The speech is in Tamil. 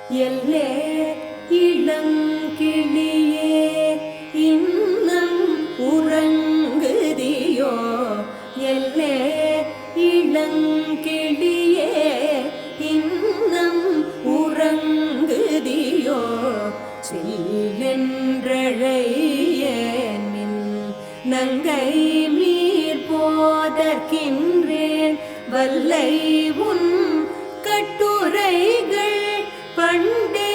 எல்லே இளங்கிளியே இன்னம் உறங்குதியோ எல்லே இளங்கிளியே இன்னம் உறங்குதியோ சில்லென்றழையேனின் நங்கை மீர் போதற்கின்றேன் வல்லை உன் கட்டுரைகள் பண்டே